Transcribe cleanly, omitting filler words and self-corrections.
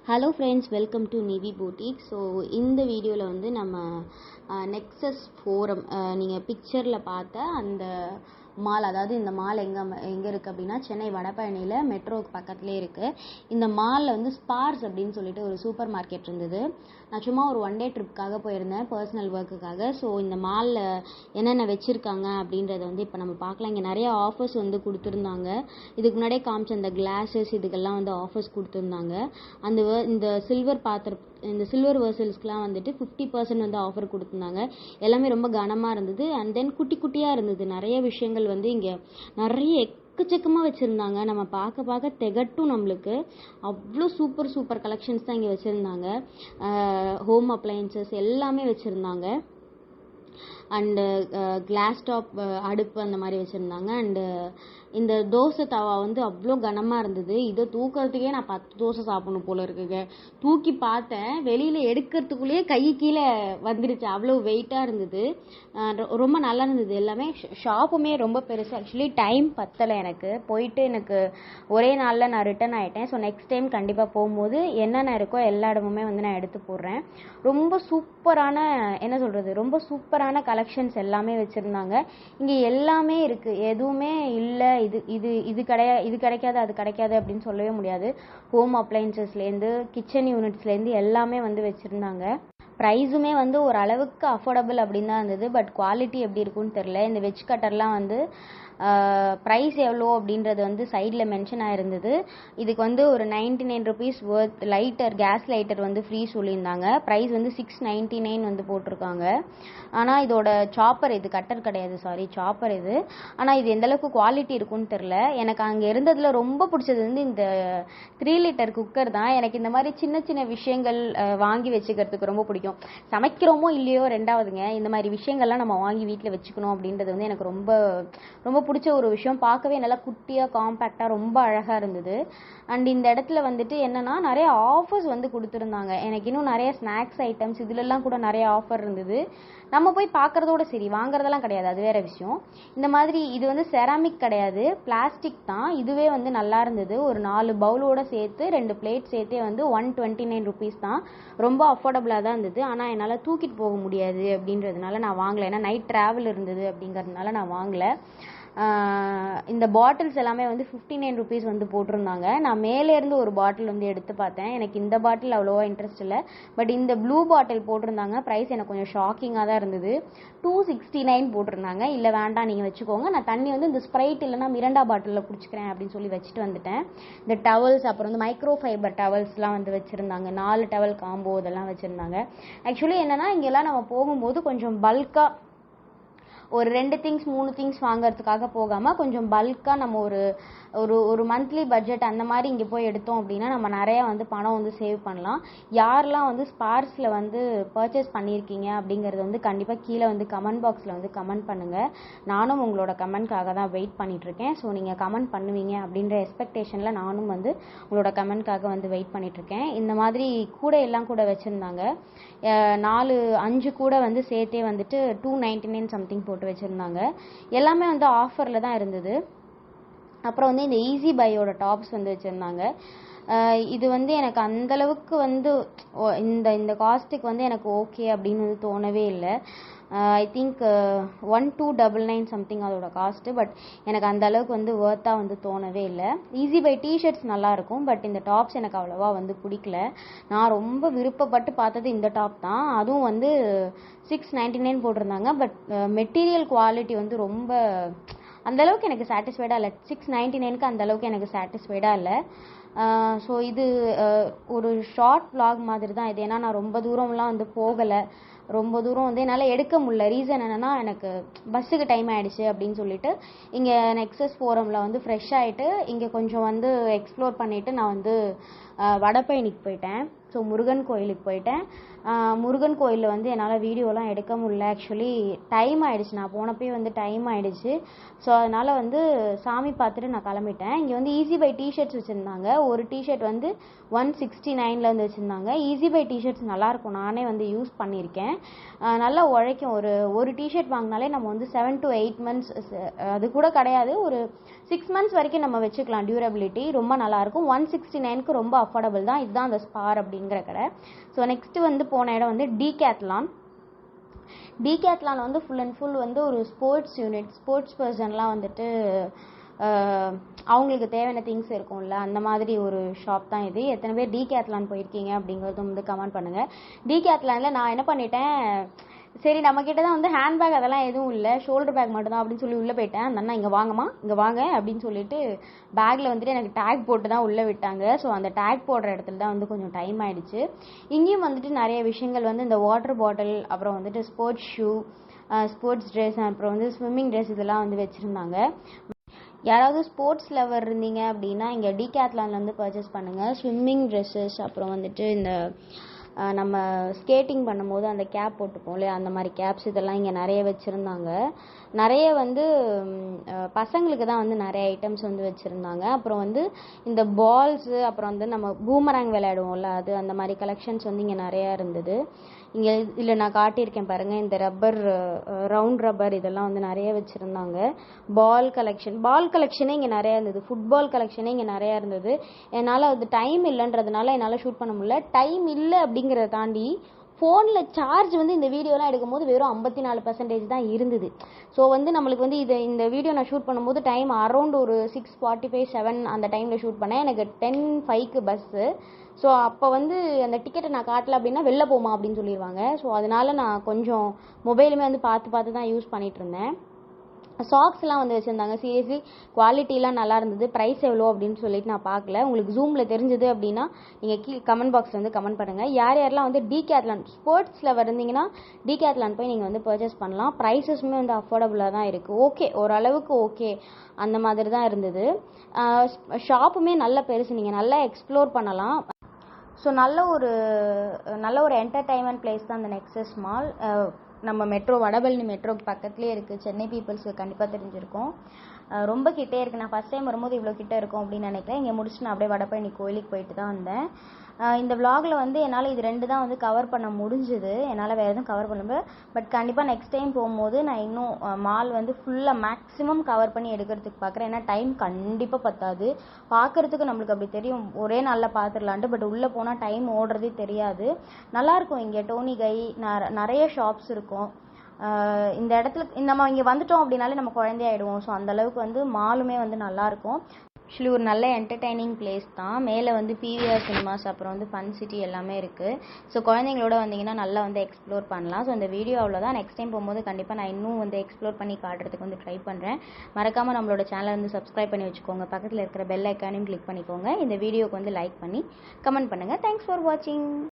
Hello friends, welcome to Nivi boutique. So இந்த வீடியோவில் வந்து நம்ம நெக்ஸஸ் ஃபோரம் நீங்கள் பிக்சரில் பார்த்த அந்த மால், அதாவது இந்த மால் எங்கே இருக்குது அப்படின்னா சென்னை வடபழனியில் மெட்ரோவுக்கு பக்கத்துலேயே இருக்குது. இந்த மாலில் வந்து ஸ்பார்ஸ் அப்படின்னு சொல்லிட்டு ஒரு சூப்பர் மார்க்கெட் இருந்தது. நான் சும்மா ஒரு ஒன் டே ட்ரிப்புக்காக போயிருந்தேன், பர்சனல் ஒர்க்குக்காக. ஸோ இந்த மாலில் என்னென்ன வச்சுருக்காங்க அப்படின்றத வந்து இப்போ நம்ம பார்க்கலாம். இங்கே நிறைய ஆஃபர்ஸ் வந்து கொடுத்துருந்தாங்க. இதுக்கு முன்னாடியே காமிச்ச அந்த கிளாஸஸ் இதுக்கெல்லாம் வந்து ஆஃபர்ஸ் கொடுத்துருந்தாங்க. இந்த சில்வர் வெர்சல்ஸ்க்குலாம் வந்துட்டு 50% வந்து ஆஃபர் கொடுத்துருந்தாங்க. எல்லாமே ரொம்ப கனமாக இருந்தது. அண்ட் தென் குட்டி குட்டியாக இருந்தது. நிறைய விஷயங்கள் வந்து இங்கே நிறைய எக்கச்சக்கமாக வச்சுருந்தாங்க. நம்ம பார்க்க திகட்டும் நம்மளுக்கு. அவ்வளோ சூப்பர் கலெக்ஷன்ஸ் தான் இங்கே வச்சுருந்தாங்க. ஹோம் அப்ளையன்சஸ் எல்லாமே வச்சுருந்தாங்க. அண்டு கிளாஸ் டாப் அடுப்பு அந்த மாதிரி வச்சுருந்தாங்க. அண்டு இந்த தோசை தவா வந்து அவ்வளோ கனமாக இருந்தது. இதை தூக்கிறதுக்கே நான் 10 தோசை சாப்பிடணும் போல இருக்குங்க. தூக்கி பார்த்தேன், வெளியில் எடுக்கிறதுக்குள்ளேயே கை கீழே வந்துடுச்சு, அவ்வளோ வெயிட்டாக இருந்தது. ரொம்ப நல்லா இருந்தது. எல்லாமே ஷாப்புமே ரொம்ப பெருசு. ஆக்சுவலி டைம் பத்தலை எனக்கு, போயிட்டு எனக்கு ஒரே நாளில் நான் ரிட்டர்ன் ஆகிட்டேன். ஸோ நெக்ஸ்ட் டைம் கண்டிப்பாக போகும்போது என்னென்ன இருக்கோ எல்லா இடமுமே வந்து நான் எடுத்து போடுறேன். ரொம்ப சூப்பரான கலெக்ஷன்ஸ் எல்லாமே வச்சுருந்தாங்க. இங்கே எல்லாமே இருக்குது, எதுவுமே இல்லை இது கிடைக்காது அது கிடைக்காது அப்படின்னு சொல்லவே முடியாது. ஹோம் அப்ளையன்சஸ்லேருந்து கிச்சன் யூனிட்ஸ்லேருந்து எல்லாமே வந்து வச்சுருந்தாங்க. ப்ரைஸுமே வந்து ஒரு அளவுக்கு அஃபோர்டபுள் அப்படின்னு தான் இருந்தது. பட் குவாலிட்டி எப்படி இருக்குன்னு தெரில. இந்த வெஜ் கட்டர்லாம் வந்து ப்ரைஸ் எவ்வளோ அப்படின்றது வந்து சைடில் மென்ஷன் ஆகிருந்தது. இதுக்கு வந்து ஒரு 99 ருபீஸ் ஒர்த் கேஸ் லைட்டர் வந்து ஃப்ரீ சொல்லியிருந்தாங்க. ப்ரைஸ் வந்து 699 வந்து போட்டிருக்காங்க. ஆனால் இதோட சாப்பர், இது கட்டர் கிடையாது, சாரி சாப்பர் இது. ஆனால் இது எந்தளவுக்கு குவாலிட்டி இருக்குன்னு தெரில. எனக்கு அங்கே இருந்ததில் ரொம்ப பிடிச்சது வந்து இந்த 3 லிட்டர் குக்கர் தான். எனக்கு இந்த மாதிரி சின்ன சின்ன விஷயங்கள் வாங்கி வச்சுக்கிறதுக்கு ரொம்ப பிடிக்கும். சமைக்கிறோமோ இல்லையோ ரெண்டாவதுங்க, இந்த மாதிரி விஷயங்கள்லாம் நம்ம வாங்கி வீட்டில் வச்சுக்கணும் அப்படின்றது வந்து எனக்கு ரொம்ப ரொம்ப பிடிச்ச ஒரு விஷயம். பார்க்கவே நல்லா குட்டியாக காம்பேக்டாக ரொம்ப அழகாக இருந்தது. அண்ட் இந்த இடத்துல வந்துட்டு என்னென்னா நிறைய ஆஃபர்ஸ் வந்து கொடுத்துருந்தாங்க. எனக்கு இன்னும் நிறைய ஸ்நாக்ஸ் ஐட்டம்ஸ் இதுலெல்லாம் கூட நிறைய ஆஃபர் இருந்தது. நம்ம போய் பார்க்குறதோட சரி, வாங்குறதெல்லாம் கிடையாது, அது வேறு விஷயம். இந்த மாதிரி இது வந்து செராமிக் கிடையாது, பிளாஸ்டிக் தான். இதுவே வந்து நல்லா இருந்தது. ஒரு 4 பவுலோடு சேர்த்து 2 பிளேட் சேர்த்தே வந்து 129 ருபீஸ் தான். ரொம்ப அஃபோர்டபுளாக தான் இருந்தது. ஆனால் என்னால் தூக்கிட்டு போக முடியாது அப்படின்றதுனால நான் வாங்கலை. ஏன்னா நைட் ட்ராவல் இருந்தது அப்படிங்கிறதுனால நான் வாங்கலை. இந்த பாட்டில்ஸ் எல்லாமே வந்து 59 ருபீஸ் வந்து போட்டிருந்தாங்க. நான் மேலேருந்து ஒரு பாட்டில் வந்து எடுத்து பார்த்தேன். எனக்கு இந்த பாட்டில் அவ்வளோவா இன்ட்ரெஸ்ட் இல்லை. பட் இந்த ப்ளூ பாட்டில் போட்டிருந்தாங்க. ப்ரைஸ் எனக்கு கொஞ்சம் ஷாக்கிங்காக தான் இருந்தது. 269 போட்டிருந்தாங்க. இல்லை வேண்டாம், நீங்கள் வச்சுக்கோங்க, நான் தண்ணி வந்து இந்த ஸ்ப்ரைட் இல்லைனா மிரண்டா பாட்டிலில் குடிச்சிக்கிறேன் அப்படின்னு சொல்லி வச்சுட்டு வந்துட்டேன். இந்த டவல்ஸ், அப்புறம் வந்து மைக்ரோ ஃபைபர் டவல்ஸ்லாம் வந்து வச்சுருந்தாங்க. 4 டவல் காம்போ இதெல்லாம் வச்சுருந்தாங்க. ஆக்சுவலி என்னென்னா இங்கெல்லாம் நம்ம போகும்போது கொஞ்சம் பல்காக ஒரு 2 திங்ஸ் 3 திங்ஸ் வாங்கிறதுக்காக போகாமல் கொஞ்சம் பல்காக நம்ம ஒரு மந்த்லி பட்ஜெட் அந்த மாதிரி இங்கே போய் எடுத்தோம் அப்படின்னா நம்ம நிறையா வந்து பணம் வந்து சேவ் பண்ணலாம். யாரெல்லாம் வந்து ஸ்பார்ஸில் வந்து பர்ச்சேஸ் பண்ணியிருக்கீங்க அப்படிங்கிறது வந்து கண்டிப்பாக கீழே வந்து கமெண்ட் பாக்ஸில் வந்து கமெண்ட் பண்ணுங்கள். நானும் உங்களோட கமெண்ட்காக தான் வெயிட் பண்ணிகிட்ருக்கேன். ஸோ நீங்கள் கமெண்ட் பண்ணுவீங்க அப்படின்ற எக்ஸ்பெக்டேஷனில் நானும் வந்து உங்களோட கமெண்ட்காக வந்து வெயிட் பண்ணிகிட்ருக்கேன். இந்த மாதிரி எல்லாம் கூட வச்சுருந்தாங்க. 5 கூட வந்து சேர்த்தே வந்துட்டு 299 சம்திங் போட்டு வச்சுருந்தாங்க. எல்லாமே வந்து ஆஃபரில் தான் இருந்தது. அப்புறம் வந்து இந்த ஈஸி பையோட டாப்ஸ் வந்து வச்சுருந்தாங்க. இது வந்து எனக்கு அந்தளவுக்கு வந்து இந்த காஸ்ட்டுக்கு வந்து எனக்கு ஓகே அப்படின்னு வந்து தோணவே இல்லை. ஐ திங்க் 1299 சம்திங் அதோட காஸ்ட்டு. பட் எனக்கு அந்த அளவுக்கு வந்து ஒர்த்தாக வந்து தோணவே இல்லை. ஈஸி பை டிஷர்ட்ஸ் நல்லாயிருக்கும், பட் இந்த டாப்ஸ் எனக்கு அவ்வளோவா வந்து பிடிக்கல. நான் ரொம்ப விருப்பப்பட்டு பார்த்தது இந்த டாப் தான். அதுவும் வந்து 699 போட்டிருந்தாங்க. பட் மெட்டீரியல் குவாலிட்டி வந்து ரொம்ப அந்தளவுக்கு எனக்கு சாட்டிஸ்ஃபைடாக இல்லை. 699க்கு அந்தளவுக்கு எனக்கு சாட்டிஸ்ஃபைடாக இல்லை. ஸோ இது ஒரு ஷார்ட் விலாக் மாதிரி தான் இது. ஏன்னா நான் ரொம்ப தூரம்லாம் வந்து போகலை. ரொம்ப தூரம் வந்து என்னால் எடுக்க முடியல. ரீசன் என்னென்னா எனக்கு பஸ்ஸுக்கு டைம் ஆகிடுச்சு அப்படின்னு சொல்லிட்டு இங்கே நெக்ஸஸ் ஃபோரமில் வந்து ஃப்ரெஷ் ஆகிட்டு இங்கே கொஞ்சம் வந்து எக்ஸ்ப்ளோர் பண்ணிவிட்டு நான் வந்து வடபழனிக்கு போயிட்டேன். ஸோ முருகன் கோயிலுக்கு போயிட்டேன். முருகன் கோயிலில் வந்து என்னால் வீடியோலாம் எடுக்க முடியல. ஆக்சுவலி டைம் ஆகிடுச்சு, நான் போனப்பே வந்து டைம் ஆகிடுச்சு. ஸோ அதனால் வந்து சாமி பார்த்துட்டு நான் கிளம்பிட்டேன். இங்கே வந்து ஈஸி பை டிஷர்ட்ஸ் வச்சுருந்தாங்க. ஒரு டிஷர்ட் வந்து 169 வந்து வச்சுருந்தாங்க. ஈஸி பை டிஷர்ட்ஸ் நல்லாயிருக்கும், நானே வந்து யூஸ் பண்ணியிருக்கேன். நல்லா உழைக்கும். ஒரு டிஷர்ட் வாங்கினாலே நம்ம வந்து 7 to 8 months, அது கூட கிடையாது, ஒரு 6 months வரைக்கும் நம்ம வச்சுக்கலாம். டியூரபிலிட்டி ரொம்ப நல்லாயிருக்கும். 169க்கு ரொம்ப அஃபோர்டபுள் தான். இதுதான் அந்த ஸ்பார் அப்படிங்கிற கடை. ஸோ நெக்ஸ்ட்டு வந்து போன இடம் வந்து டீகேத்லான். டீகேத்லான் வந்து ஃபுல் அண்ட் ஃபுல் வந்து ஒரு ஸ்போர்ட்ஸ் யூனிட், ஸ்போர்ட்ஸ் பர்சன்லாம் வந்துட்டு அவங்களுக்கு தேவையான திங்ஸ் இருக்கும்ல, அந்த மாதிரி ஒரு ஷாப் தான் இது. எத்தனை பேர் டீகேத்லான் போயிருக்கீங்க அப்படிங்கிறதும் வந்து கமெண்ட் பண்ணுங்கள். டீகேத்லானில் நான் என்ன பண்ணிட்டேன், சரி நம்மக்கிட்ட தான் வந்து ஹேண்ட்பேக் அதெல்லாம் எதுவும் இல்லை, ஷோல்டர் பேக் மட்டும் தான் அப்படின்னு சொல்லி உள்ளே போயிட்டேன். அந்த அண்ணா இங்கே வாங்கம்மா இங்கே வாங்க அப்படின்னு சொல்லிட்டு பேக்கில் வந்துட்டு எனக்கு டேக் போட்டு தான் உள்ளே விட்டாங்க. ஸோ அந்த டேக் போடுற இடத்துல தான் வந்து கொஞ்சம் டைம் ஆகிடுச்சு. இங்கேயும் வந்துட்டு நிறைய விஷயங்கள் வந்து இந்த வாட்டர் பாட்டில், அப்புறம் வந்துட்டு ஸ்போர்ட்ஸ் ஷூ, ஸ்போர்ட்ஸ் ட்ரெஸ், அப்புறம் வந்து ஸ்விம்மிங் ட்ரெஸ் இதெல்லாம் வந்து வச்சுருந்தாங்க. யாராவது ஸ்போர்ட்ஸ் லவர் இருந்தீங்க அப்படின்னா இங்கே டீகேத்லானில் வந்து பர்ச்சேஸ் பண்ணுங்கள். ஸ்விம்மிங் ட்ரெஸ்ஸஸ், அப்புறம் வந்துட்டு இந்த நம்ம ஸ்கேட்டிங் பண்ணும்போது அந்த கேப் போட்டுப்போம் இல்லையா, அந்த மாதிரி கேப்ஸ் இதெல்லாம் இங்கே நிறைய வச்சுருந்தாங்க. நிறைய வந்து பசங்களுக்கு தான் வந்து நிறைய ஐட்டம்ஸ் வந்து வச்சுருந்தாங்க. அப்புறம் வந்து இந்த பால்ஸு, அப்புறம் வந்து நம்ம பூமராங் விளையாடுவோம்ல, அது அந்த மாதிரி கலெக்ஷன்ஸ் வந்து இங்கே நிறையா இருந்தது. இங்கே இதில் நான் காட்டியிருக்கேன் பாருங்கள், இந்த ரப்பர், ரவுண்ட் ரப்பர் இதெல்லாம் வந்து நிறைய வச்சுருந்தாங்க. பால் கலெக்ஷனே இங்கே நிறையா இருந்தது. ஃபுட்பால் கலெக்ஷனே இங்கே நிறையா இருந்தது. என்னால் அது டைம் இல்லைன்றதுனால என்னால் ஷூட் பண்ண முடியல. டைம் இல்லை அப்படிங்கிறத தாண்டி ஃபோனில் சார்ஜ் வந்து இந்த வீடியோலாம் எடுக்கும்போது வெறும் 54% தான் இருந்தது. ஸோ வந்து நம்மளுக்கு வந்து இந்த வீடியோ நான் ஷூட் பண்ணும்போது டைம் அரௌண்ட் ஒரு 6:45, 7 அந்த டைமில் ஷூட் பண்ணேன். எனக்கு 10:05 பஸ்ஸு. ஸோ அப்போ வந்து அந்த டிக்கெட்டை நான் காட்டல அப்படின்னா வெளில போமா அப்படின்னு சொல்லிடுவாங்க. ஸோ அதனால நான் கொஞ்சம் மொபைலுமே வந்து பார்த்து தான் யூஸ் பண்ணிகிட்டு இருந்தேன். சாக்ஸ்லாம் வந்து வச்சுருந்தாங்க. சீரியஸ்லி குவாலிட்டிலாம் நல்லா இருந்தது. ப்ரைஸ் எவ்வளோ அப்படின்னு சொல்லிட்டு நான் பார்க்கல. உங்களுக்கு ஜூமில் தெரிஞ்சது அப்படின்னா நீங்கள் கமெண்ட் பாக்ஸில் வந்து கமெண்ட் பண்ணுங்கள். யாரெல்லாம் வந்து டீகேத்லான் ஸ்போர்ட்ஸில் இருந்தீங்கன்னா டீகேத்லான் போய் நீங்கள் வந்து பர்ச்சேஸ் பண்ணலாம். ப்ரைஸஸுமே வந்து அஃபோர்டபுளாக தான் இருக்குது. ஓகே, ஓரளவுக்கு ஓகே அந்த மாதிரி தான் இருந்தது. ஷாப்புமே நல்ல பெருசு, நீங்கள் நல்லா எக்ஸ்ப்ளோர் பண்ணலாம். ஸோ நல்ல ஒரு என்டர்டைன்மெண்ட் பிளேஸ் தான் அந்த நெக்ஸஸ் மால். நம்ம வடபழனி மெட்ரோக்கு பக்கத்துலேயே இருக்குது. சென்னை பீப்புள்ஸுக்கு கண்டிப்பாக தெரிஞ்சிருக்கும். ரொம்ப கிட்டே இருக்குது. நான் ஃபஸ்ட் டைம் வரும்போது இவ்வளோ கிட்டே இருக்கும் அப்படின்னு நினைக்கிறேன். இங்கே முடிச்சுட்டு நான் அப்படியே வடபழனி கோயிலுக்கு போயிட்டு தான் வந்தேன். இந்த விலாகில் வந்து என்னால் இது 2 தான் வந்து கவர் பண்ண முடிஞ்சுது. என்னால் வேறு எதுவும் கவர் பண்ண முடியல. பட் கண்டிப்பாக நெக்ஸ்ட் டைம் போகும்போது நான் இன்னும் மால் வந்து ஃபுல்லாக மேக்ஸிமம் கவர் பண்ணி எடுக்கிறதுக்கு பார்க்குறேன். ஏன்னா டைம் கண்டிப்பாக பத்தாது. பார்க்குறதுக்கு நம்மளுக்கு அப்படி தெரியும், ஒரே நாளில் பார்த்துடலான்ட்டு. பட் உள்ளே போனால் டைம் ஓடுறதே தெரியாது. நல்லாயிருக்கும். இங்கே டோனி கை நிறைய ஷாப்ஸ் இருக்கும். இந்த இடத்துல நம்ம இங்கே வந்துட்டோம் அப்படின்னாலே நம்ம குழந்தையாயிடுவோம். ஸோ அந்தளவுக்கு வந்து மாலுமே வந்து நல்லாயிருக்கும். ஆக்சுவலி ஒரு நல்ல என்டர்டைனிங் பிளேஸ் தான். மேலே வந்து பிவிஆர் சினிமாஸ், அப்புறம் வந்து ஃபன் சிட்டி எல்லாமே இருக்குது. ஸோ குழந்தைங்களோட வந்தீங்கன்னா நல்லா வந்து எக்ஸ்ப்ளோர் பண்ணலாம். ஸோ இந்த வீடியோ அவ்வளோதான். நெக்ஸ்ட் டைம் போகும்போது கண்டிப்பாக நான் இன்னும் வந்து எக்ஸ்ப்ளோர் பண்ணி காட்டுறதுக்கு வந்து ட்ரை பண்ணுறேன். மறக்காமல் நம்மளோட சேனலை வந்து சப்ஸ்கிரைப் பண்ணி வச்சுக்கோங்க. பக்கத்தில் இருக்கிற பெல் ஐக்கானையும் கிளிக் பண்ணிக்கோங்க. இந்த வீடியோக்கு வந்து லைக் பண்ணி கமெண்ட் பண்ணுங்கள். தேங்க்ஸ் ஃபார் வாட்சிங்.